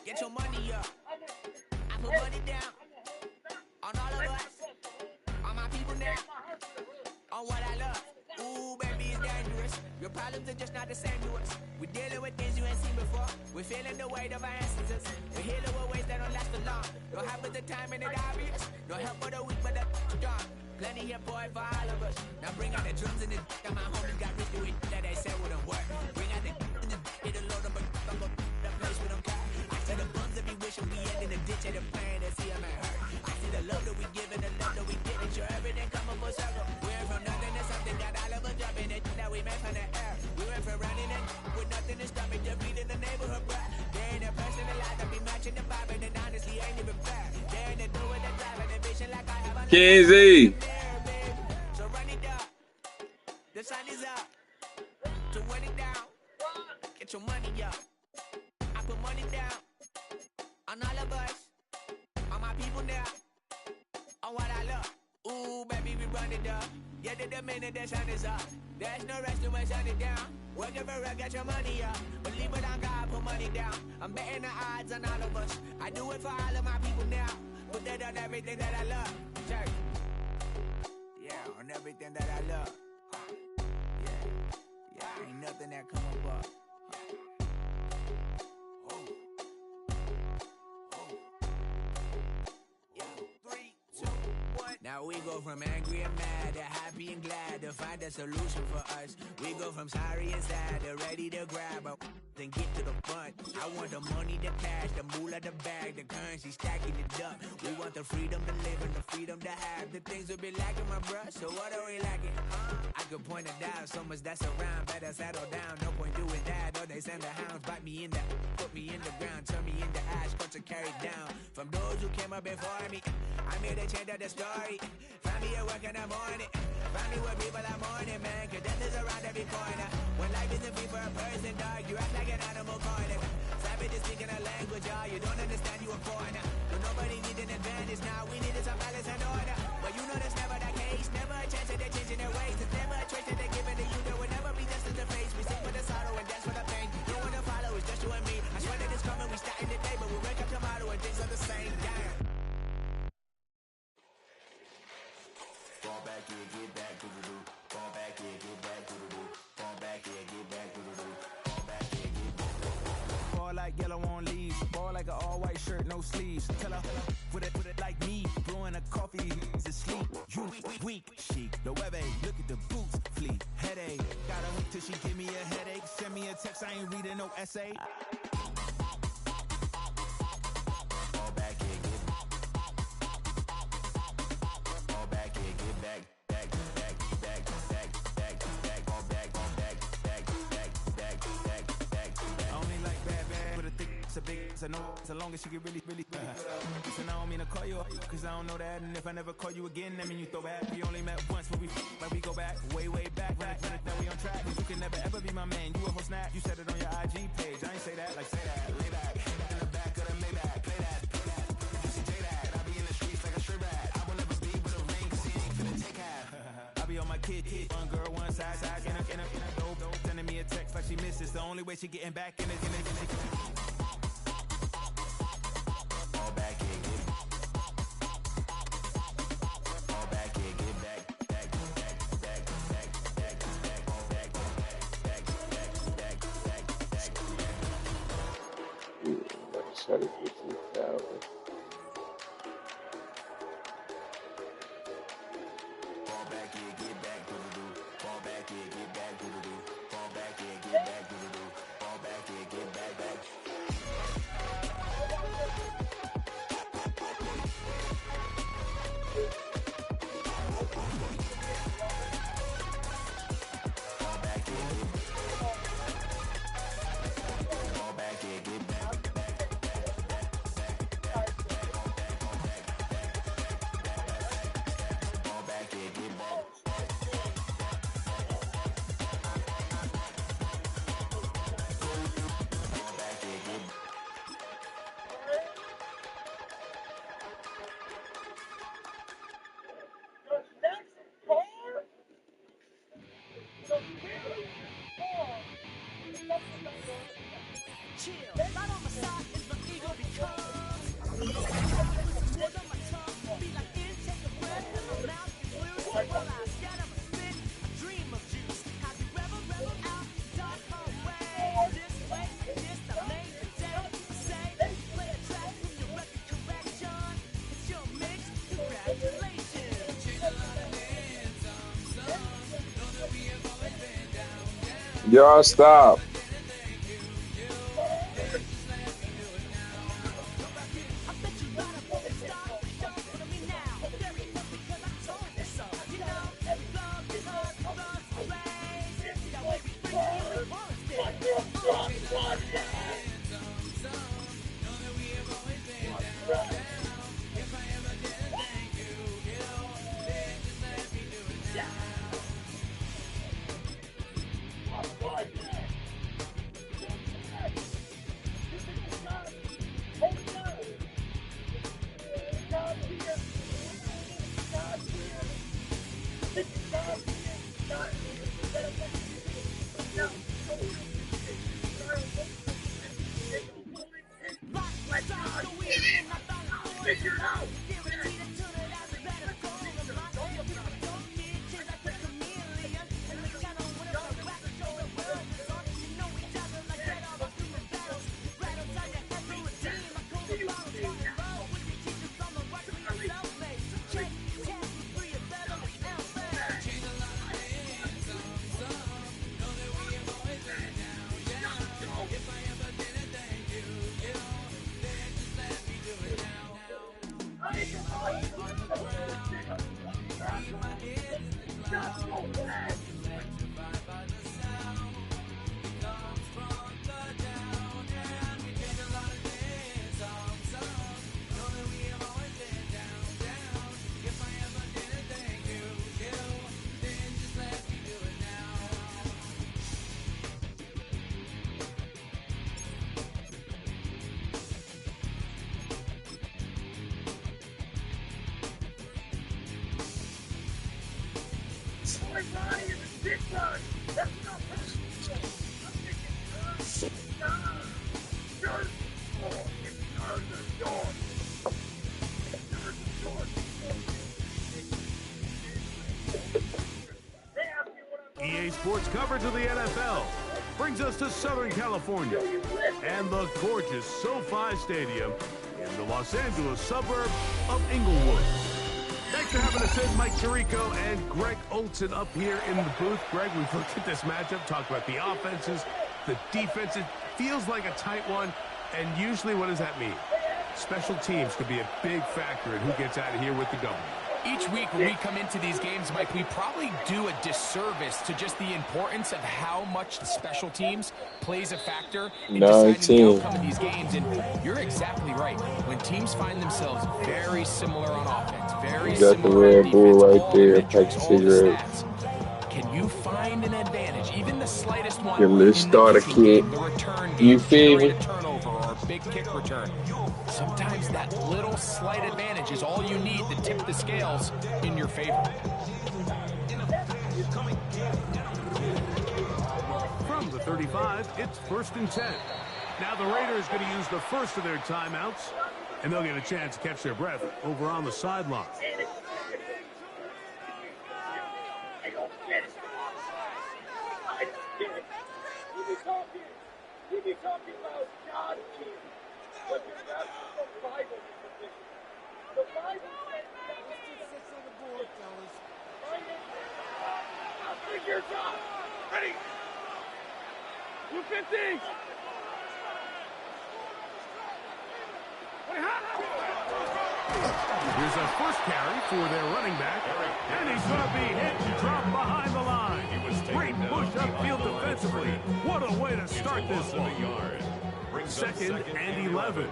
Get your money up. I put money down on all of us, on my people now, on what I love. Ooh, baby, it's dangerous. Your problems are just not the same to us. We're dealing with things you ain't seen before. We're feeling the weight of our instances. We're healing with ways that don't last long. No help with the time and the obvious. No help for the weak, but the strong. Plenty here, boy, for all of us. Now bring out the drums and the and my homies got rich doing that they said wouldn't work. Bring out the and the it'll load them, but I'm gonna the place with them car. I see the bums that be wishing we end in the ditch and the pain that see them hurt. I see the love that we give and the love that we get. And sure everything come up full circle. We went from nothing to something, got all of us jumping it that we made from the air. We went from running it with nothing to stop it, just beating the neighborhood, bruh. There ain't a person alive that be matching the vibe, and honestly ain't even fair. There ain't a do with the drive and the vision like I have a Kenzie. So run it up. The sun is up. So run it down. Get your money up. I put money down on all of us, on my people now, on what I love. Ooh, baby, we run it up. Yeah, the minute the sun is up. There's no rest to my shut it down. Working for real, get your money up. Believe it on God, put money down. I'm betting the odds on all of us. I do it for all of my people now. Put that on everything that I love. Check. Yeah, on everything that I love. Yeah, ain't nothing that come up. Yeah, 3, 2, 1. Now we go from angry and mad to happy and glad to find a solution for us. We go from sorry and sad to ready to grab a then get to the front. I want the money, the cash, the moolah, the bag, the currency, stacking it up. We want the freedom to live and the freedom to have. The things will be lacking, my bruh, so what are we lacking? I could point it out, so much that's around. Better settle down, no point doing that. Or they send the hounds, bite me in the, put me in the ground, turn me into ash, culture carried down. From those who came up before me, I'm here to change up the story. Find me at work in the morning, find me where people are mourning, man, cause death is around every corner. When life isn't free for a person, dog, you act like an animal corner. Savage is speaking a language, y'all, you don't understand, you a foreigner. But nobody needs an advantage now, we needed some balance and order. But you know that's never the case, never a chance that they're changing their ways. There's never a trace that they're giving to you, there will never be justice to face. We sing for the sorrow and dance for the pain. shirt, no sleeves. Tell her, put it like me. Brewing a coffee, he's asleep. You weak, chic. The web look at the boots, fleet. Headache, gotta wait till she give me a headache. Send me a text, I ain't reading no essay. Fall back here, get back. So no, so long as she get really so now I don't mean to call you up, cause I don't know that. And if I never call you again, that mean you throw back. We only met once, but we go back, way back. Now we on track. You can never ever be my man. You a whole snap. You said it on your IG page. I ain't say that, like say that. Lay back, in the back of the Maybach. Play that. Say that. I be in the streets like a strip rat. I will never be with a ring, cause he ain't finna take half. I be on my kid. One girl, one side, in a dope. Sending me a text like she misses. The only way she getting back in it. Try to get to the tower. Fall back here, get back to the do. Fall back here, get back to the do. Fall back here, get back to the do. Fall back here, get back. Y'all stop. EA Sports coverage of the NFL brings us to Southern California and the gorgeous SoFi Stadium in the Los Angeles suburb of Inglewood. Thanks for having us in, Mike Tirico and Greg Olson up here in the booth. Greg, we've looked at this matchup, talked about the offenses, the defenses. Feels like a tight one, and usually what does that mean? Special teams could be a big factor in who gets out of here with the W. Each week when we come into these games, Mike, we probably do a disservice to just the importance of how much the special teams plays a factor in deciding the outcome of these games. And you're exactly right. When teams find themselves very similar on offense, very similar on defense, all the metrics, all the stats, can you find an advantage, even the slightest one, your little starter kit? The return You game, feel me? a turnover or a big kick return. Sometimes that little slight advantage is all you need to tip the scales in your favor. From the 35, it's 1st and 10. Now the Raiders going to use the first of their timeouts, and they'll get a chance to catch their breath over on the sideline. Ready? You 50. Here's a first carry for their running back, and he's going to be hit and drop behind the line. Great push upfield defensively. What a way to start this one. 2nd and 11.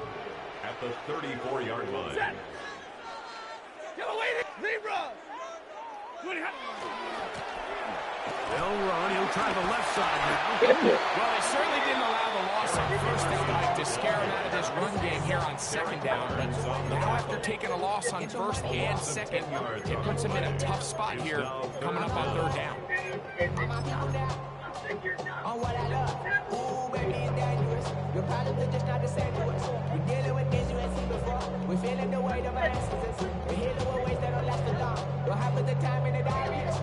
At the 34-yard line. Libra. They'll run. He'll try the left side now. Well, they certainly didn't allow the loss on 1st down, Mike, to scare him out of this run game here on 2nd down. But now after taking a loss on 1st and 2nd, it puts him in a tough spot here coming up on 3rd down. On what I love. Ooh, baby, it's dangerous. Your problems are just not the same to us. We're dealing with things you ain't seen before. We're feeling the weight of our instances. We're healing with ways that don't last too long. Don't have the time in the diaries.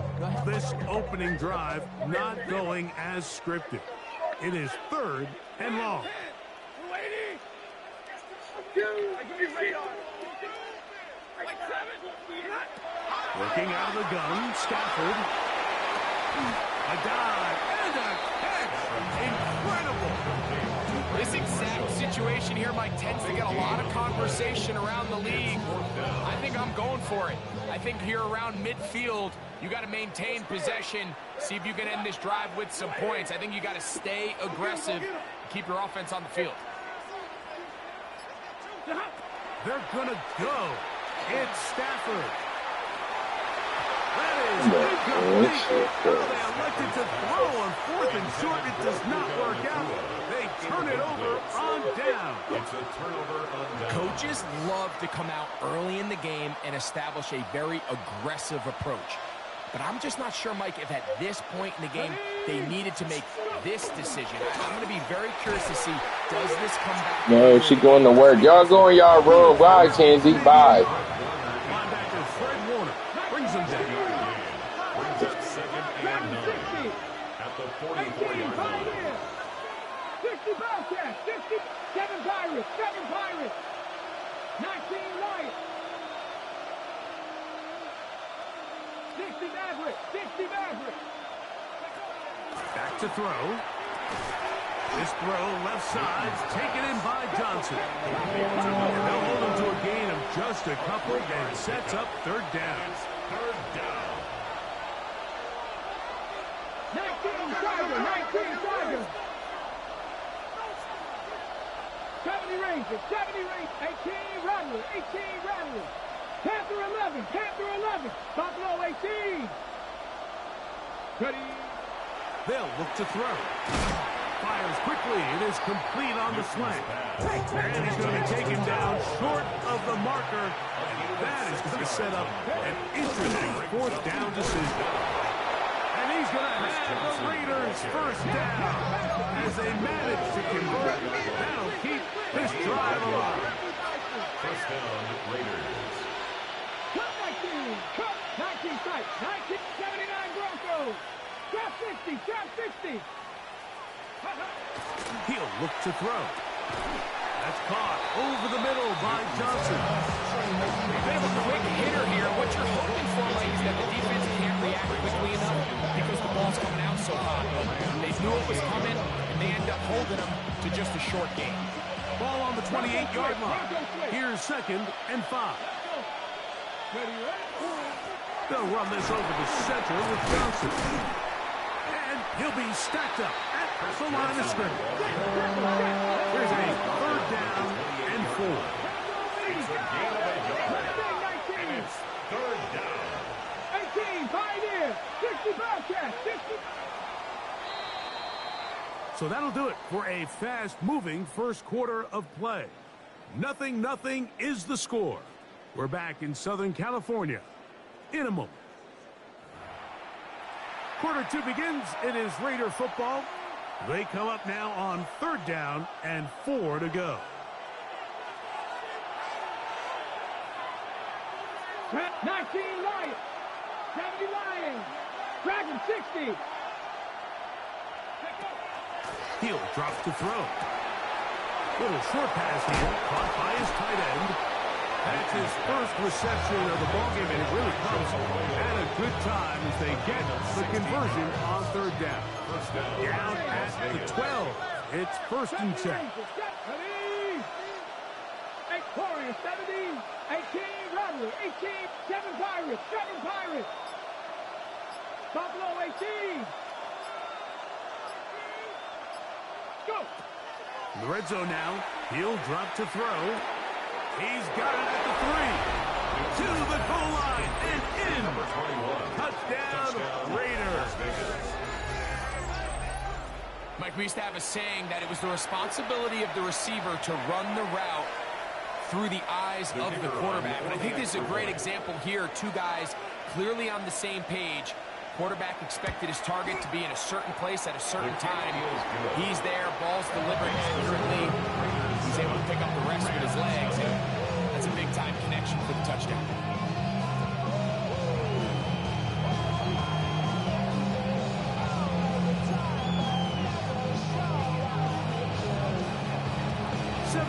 This opening drive not going as scripted. It is 3rd and long. Working out of the gun, Stafford. A dive and a catch. Incredible. This exact situation here, Mike, tends to get a lot of conversation around the league. I think I'm going for it. I think here around midfield, you got to maintain possession, see if you can end this drive with some points. I think you got to stay aggressive, keep your offense on the field. They're going to go. It's Stafford. That is incomplete. They elected to throw on 4th and short. It does not work out. They turn it over on down. It's a turnover on down. Coaches love to come out early in the game and establish a very aggressive approach. But I'm just not sure, Mike, if at this point in the game they needed to make this decision. I'm going to be very curious to see, does this come back? No, she going to work. Y'all going y'all road. Bye, Kenzie. Bye. Linebacker Fred Warner brings him down. Brings up 2nd and 9 at the 44-yard line. 60 Bobcats, 7 Pirates, 19 Lions. 60 Mavericks. Back to throw. This throw, left side, taken in by Johnson. And they'll hold him to a gain of just a couple and sets up 3rd down. 19 Tiger. 70 Rangers, 18 Rattlers. Panther 11, Buffalo 18. Ready. They'll look to throw. Fires quickly. It is complete on the slant. And he's going to be taken down short of the marker. And that is going to set up an interesting 4th down decision. And he's going to have the Raiders 1st down as they manage to convert. That'll keep this drive alive. 1st down, Raiders. 19 strikes, 1979 Broncos. Drop 60. He'll look to throw. That's caught over the middle by Johnson. A bit of a quick hitter here. What you're hoping for, Mike, is that the defense can't react quickly enough because the ball's coming out so hot. But they knew it was coming, and they end up holding them to just a short game. Ball on the 28-yard line. Here's 2nd and 5. They'll run this over the center with Johnson. And he'll be stacked up at the line of scrimmage. Here's a 3rd down and 4. It's a gain of a yard. And it's 3rd down. 18, pioneer, 60 Bobcat, 60. So that'll do it for a fast-moving first quarter of play. 0-0 is the score. We're back in Southern California in a moment. Quarter 2 begins. It is Raider football. They come up now on 3rd down and 4 to go. 19 Lions, 70 Lions, Dragon 60. Hill drops to throw. Little short pass here, caught by his tight end. That's his first reception of the ballgame, and it really comes at a good time as they get the conversion on 3rd down. Down at the 12. It's 1st and 10. 8 Warriors, 17, 18 Robbery, 18, 7 Pirates, 7 Pirates. Buffalo 18. Go. In the red zone now, he'll drop to throw. He's got it at the 3. To the goal line and in. Touchdown, Raiders. Mike, we used to have a saying that it was the responsibility of the receiver to run the route through the eyes of the quarterback. And I think this is a great example here. 2 guys clearly on the same page. Quarterback expected his target to be in a certain place at a certain time. He's there, ball's delivered accurately. He's able to pick up the rest with his legs, and that's a big-time connection for the touchdown.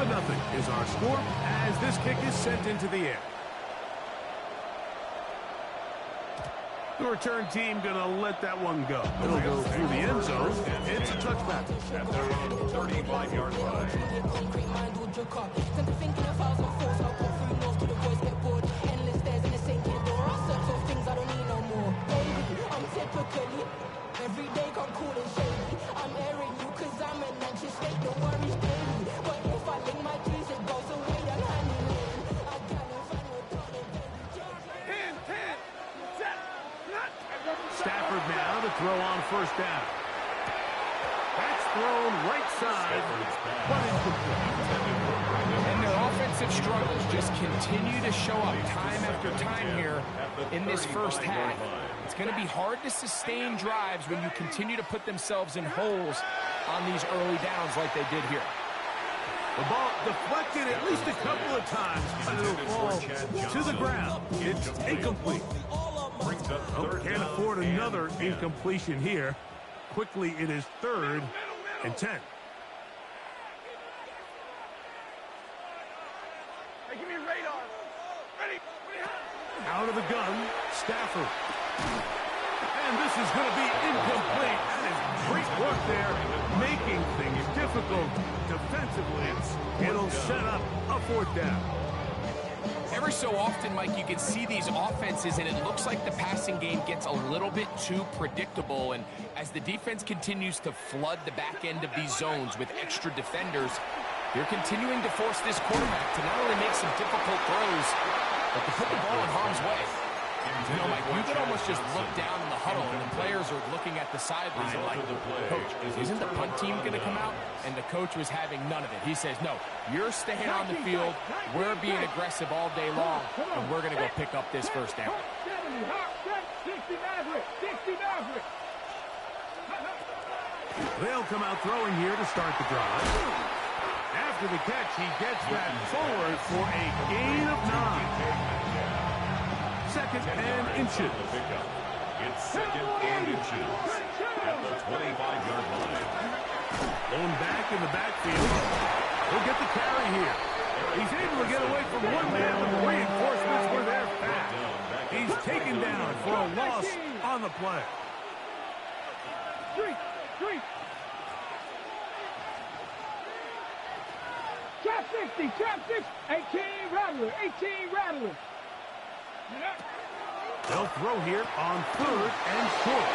Nothing is our score as this kick is sent into the air. The return team gonna let that one go. It'll go through the end zone. It's a touchback. At their own 35-yard line. Every day come cool and shady. I'm airing you cause I'm an anxious state. Don't worry, baby. But if I link my keys, it goes away. I'm handling. I can't find no problem, baby. 10, set, not. Stafford now to throw on 1st down. That's thrown right side, but incomplete. And their offensive struggles just continue to show up time after time here in this first half. It's going to be hard to sustain drives when you continue to put themselves in holes on these early downs like they did here. The ball deflected at least a couple of times, but it'll fall to the ground. It's incomplete. Oh, can't afford another incompletion here. Quickly, it is 3rd and 10. Hey, give me a radar. Ready? Out of the gun, Stafford. And this is going to be incomplete. That is great work there, making things difficult defensively. It'll set up a 4th down. Every so often, Mike, you can see these offenses, and it looks like the passing game gets a little bit too predictable. And as the defense continues to flood the back end of these zones with extra defenders, they're continuing to force this quarterback to not only make some difficult throws, but to put the ball in harm's way. You know, Mike, you could almost just look down in the huddle, and the players are looking at the sideline like, Coach, isn't the punt team going to come out? And the coach was having none of it. He says, no, you're staying on the field. We're being aggressive all day long, and we're going to go pick up this 1st down. 70, 60 Maverick, 60 Maverick. They'll come out throwing here to start the drive. After the catch, he gets that forward for a gain of 9. 2nd and inches. It's 2nd and inches at the 25-yard line. Blown back in the backfield. He'll get the carry here. He's able to get away from one man, but the reinforcements were there fast. He's taken down for a loss on the play. Trap 60, trap 6, 18 Rattler, 18 Rattler. They'll throw here on 3rd and short.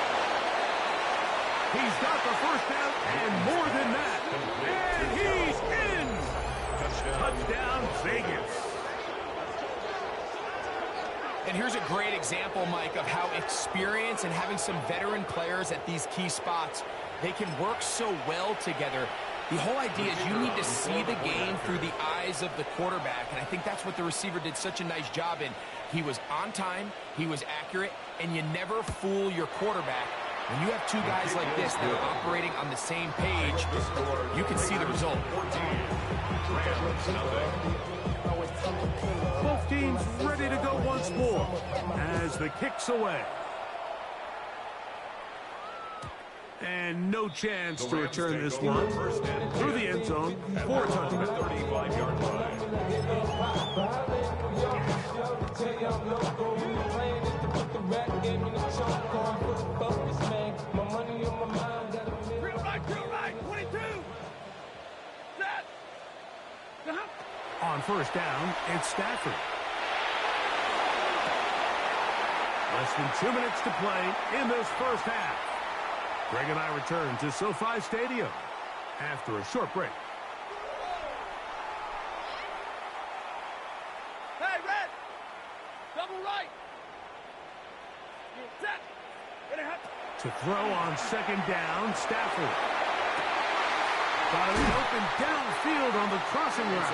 He's got the first down and more than that. And he's in. Touchdown, Vegas. And here's a great example, Mike, of how experience and having some veteran players at these key spots, they can work so well together. The whole idea is you need to see the game through the eyes of the quarterback, and I think that's what the receiver did such a nice job in. He was on time, he was accurate, and you never fool your quarterback. When you have two guys like this that are operating on the same page, you can see the result. Both teams ready to go once more as the kick's away. And no chance to return this one through the end zone for a touchdown. 35-yard line. On first down, it's Stafford. Less than 2 minutes to play in this first half. Greg and I return to SoFi Stadium after a short break. Hey, Red! Double right! Set! To throw on second down, Stafford. Got him open downfield on the crossing route.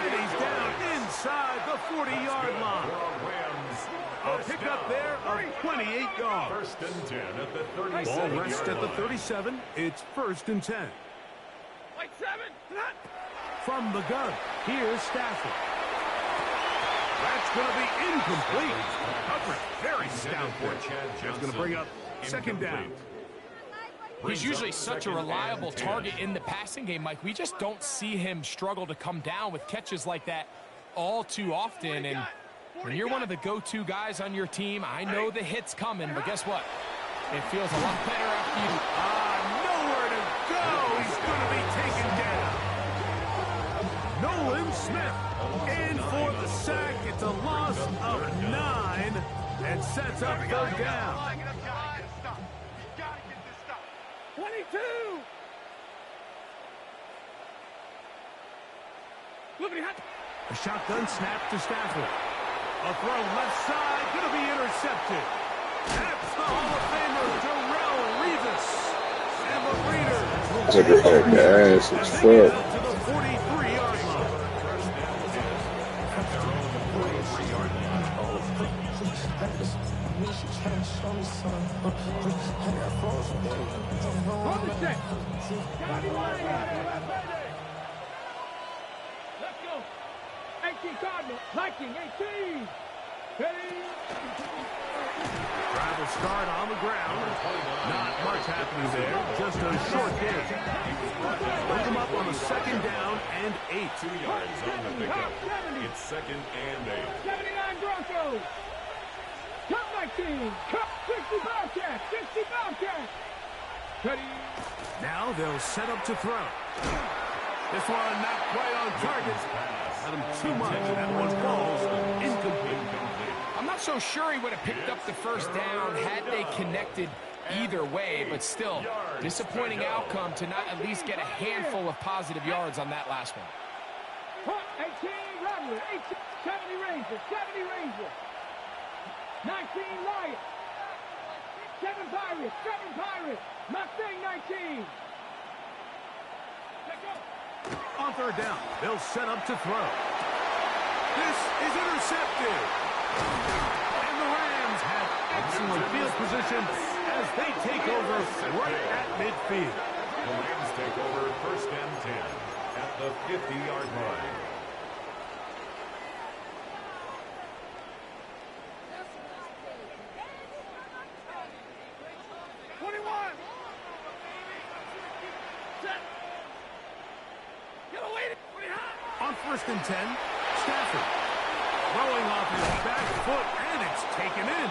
And he's down inside the 40-yard line. A pickup there of 28 yards. First and 10 at the 37. Ball rests at the 37. It's 1st and 10. White 7! From the gun, here's Stafford. That's going to be incomplete. Coverage very stout for it. That's going to bring up second down. He's usually such a reliable target in the passing game, Mike. We just don't see him struggle to come down with catches like that all too often. And when you're one of the go-to guys on your team, I know the hit's coming, but guess what? It feels a lot better after you... Nowhere to go. He's going to be taken down. Nolan Smith in for the sack. It's a loss of 9 and sets up third down. 22! A shotgun snap to Stafford. A throw left side, going to be intercepted. That's the Hall of Famer, Darrelle Revis. And the Raiders Took it back the ass as fuck. to the 43-yard line. On the set! Let's go! 18 Cardinal, Viking, 18! Drive will start on the ground. Not much happening there. Just a short gain. Look him up on the second down and 8. 2 yards on the pickup. It's 2nd and 8. 79 Broncos! Cut 19! Cut 60 Bobcats! 60 Bobcats! Now they'll set up to throw. This one not quite on target. Not him too much. That one falls incomplete. I'm not so sure he would have picked up the first down had they connected either way, but still, disappointing outcome to not at least get a handful of positive yards on that last one. 18 Rattler, 70 Rangers, 70 Rangers. 19 Lions. 7 Pirates, 7 Pirates. Mustang 19. On third down, they'll set up to throw. This is intercepted. And the Rams have excellent field position as they take over right at midfield. The Rams take over 1st and 10 at the 50-yard line. Get away first and 10. Stafford throwing off his back foot, and it's taken in.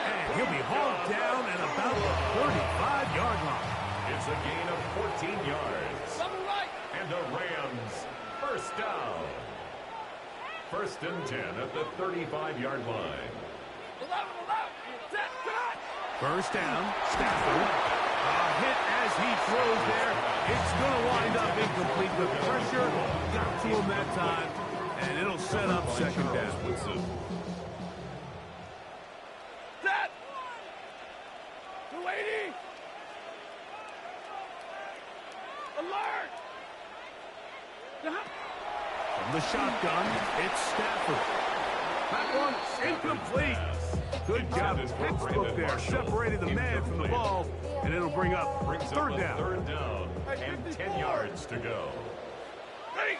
And he'll be hauled down at about the 35-yard line. It's a gain of 14 yards. And the Rams first down. First and 10 at the 35-yard line. First down, Stafford. A hit as he throws there. It's going to wind up incomplete. The pressure got to him that time, and it'll set up second down. Set! 280! Alert! From the shotgun, it's Stafford. That one incomplete. Good job, textbook there, separating the man from the ball, and it'll bring up third down. Third down, and 10 yards to go. Ready!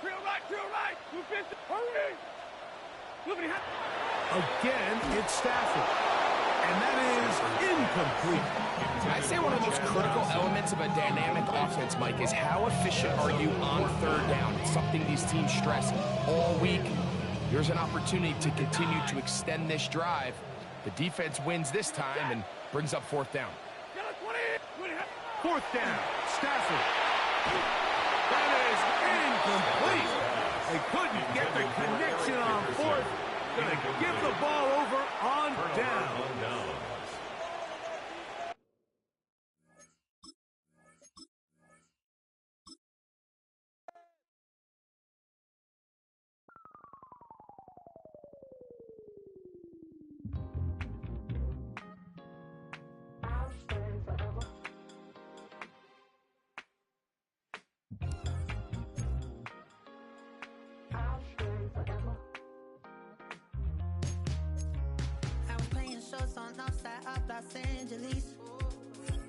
Drill right, 250, hurry! Again, it's Stafford, and that is incomplete. I'd say one of the most critical elements of a dynamic offense, Mike, is how efficient are you on third down. It's something these teams stress all week. Here's an opportunity to continue to extend this drive. The defense wins this time and brings up fourth down. Fourth down, Stafford. That is incomplete. They couldn't get the connection on fourth. Gonna give the ball over on down. Los Angeles.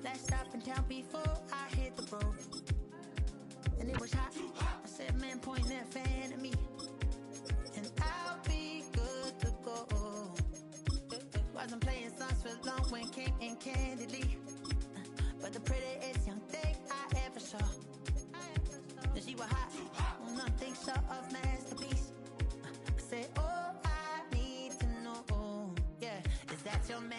Last stop in town before I hit the road. And it was hot. I said, man, point that fan at me. And I'll be good to go. Wasn't playing songs for long when came in candidly. But the prettiest young thing I ever saw. And she was hot. Well, nothing short of masterpiece. I said, oh, I need to know. Yeah, is that your man?